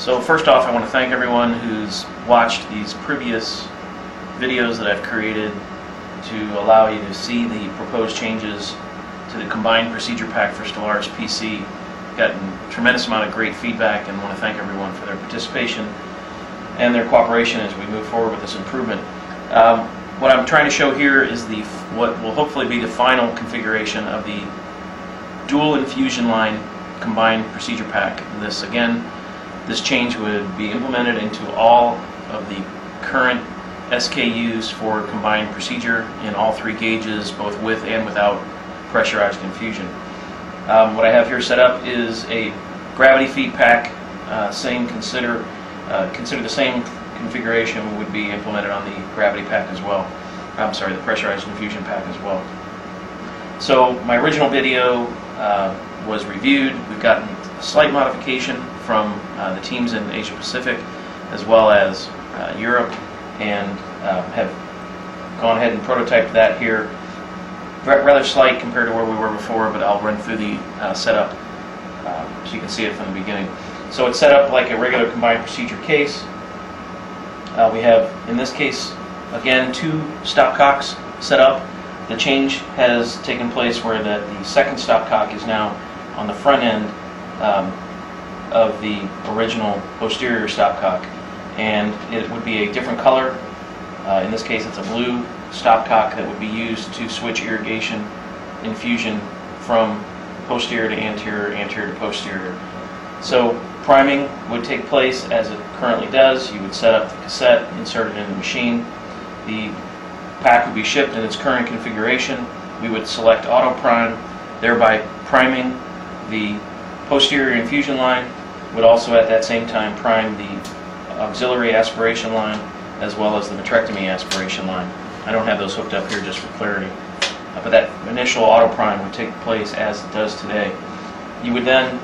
So first off, I want to thank everyone who's watched these previous videos that I've created to allow you to see the proposed changes to the combined procedure pack for Stellaris PC. Gotten a tremendous amount of great feedback, and want to thank everyone for their participation and their cooperation as we move forward with this improvement. What I'm trying to show here is what will hopefully be the final configuration of the dual infusion line combined procedure pack. This change would be implemented into all of the current SKUs for combined procedure in all three gauges, both with and without pressurized infusion. What I have here set up is a gravity feed pack. Consider the same configuration would be implemented on the gravity pack as well. I'm sorry, the pressurized infusion pack as well. So my original video was reviewed. We've gotten a slight modification from the teams in Asia Pacific as well as Europe, and have gone ahead and prototyped that here. Rather slight compared to where we were before, but I'll run through the setup so you can see it from the beginning. So it's set up like a regular combined procedure case. We have, in this case, again, two stopcocks set up. The change has taken place where the second stopcock is now on the front end of the original posterior stopcock, and it would be a different color. In this case, it's a blue stopcock that would be used to switch irrigation infusion from posterior to anterior, anterior to posterior. So priming would take place as it currently does. You would set up the cassette, insert it in the machine. The pack would be shipped in its current configuration. We would select auto prime, thereby priming the posterior infusion line. Would also at that same time prime the auxiliary aspiration line as well as the vitrectomy aspiration line. I don't have those hooked up here just for clarity. But that initial auto prime would take place as it does today. You would then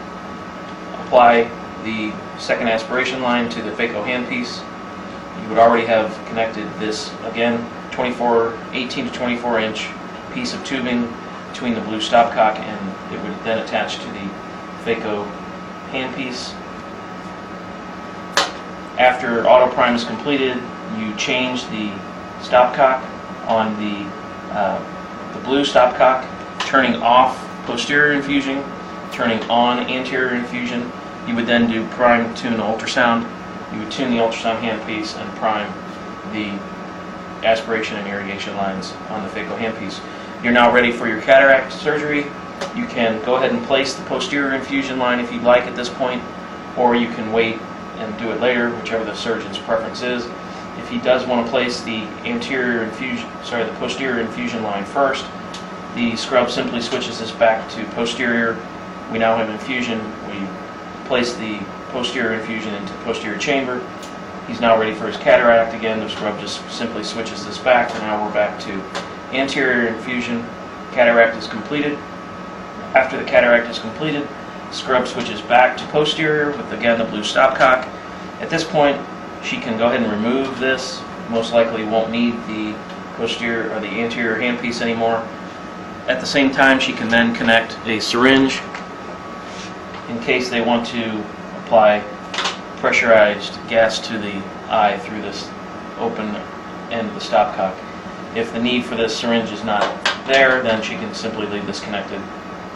apply the second aspiration line to the phaco handpiece. You would already have connected this, again, 18 to 24 inch piece of tubing between the blue stopcock, and it would then attach to the phaco handpiece. After auto prime is completed, you change the stopcock on the blue stopcock, turning off posterior infusion, turning on anterior infusion. You would then do prime tune ultrasound. You would tune the ultrasound handpiece and prime the aspiration and irrigation lines on the phaco handpiece. You're now ready for your cataract surgery. You can go ahead and place the posterior infusion line if you'd like at this point, or you can wait and do it later, whichever the surgeon's preference is. If he does want to place the the posterior infusion line first, the scrub simply switches this back to posterior. We now have infusion. We place the posterior infusion into the posterior chamber. He's now ready for his cataract again. The scrub just simply switches this back, and now we're back to anterior infusion. Cataract is completed. After the cataract is completed, scrub switches back to posterior with, again, the blue stopcock. At this point, she can go ahead and remove this. Most likely won't need the posterior or the anterior handpiece anymore. At the same time, she can then connect a syringe in case they want to apply pressurized gas to the eye through this open end of the stopcock. If the need for this syringe is not there, then she can simply leave this connected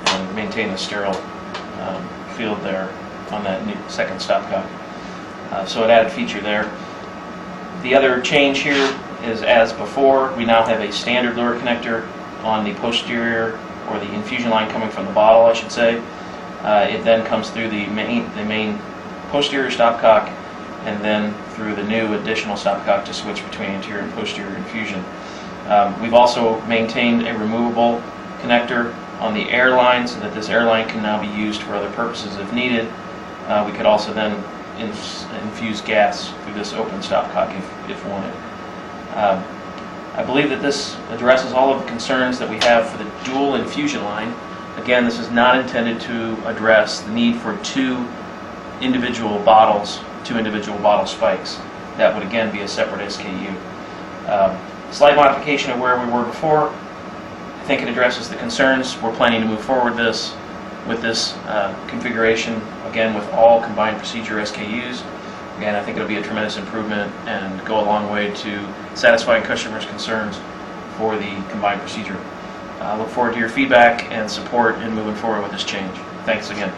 and maintain a sterile field there on that new second stopcock. So an added feature there. The other change here is, as before, we now have a standard lure connector on the posterior, or the infusion line coming from the bottle, I should say. It then comes through the main posterior stopcock, and then through the new additional stopcock to switch between anterior and posterior infusion. We've also maintained a removable connector on the air line so that this air line can now be used for other purposes if needed. We could also then infuse gas through this open stopcock if wanted. I believe that this addresses all of the concerns that we have for the dual infusion line. Again, this is not intended to address the need for two individual bottle spikes. That would again be a separate SKU. Slight modification of where we were before. I think it addresses the concerns. We're planning to move forward with this configuration, again with all combined procedure SKUs. Again, I think it'll be a tremendous improvement and go a long way to satisfying customers' concerns for the combined procedure. I look forward to your feedback and support in moving forward with this change. Thanks again.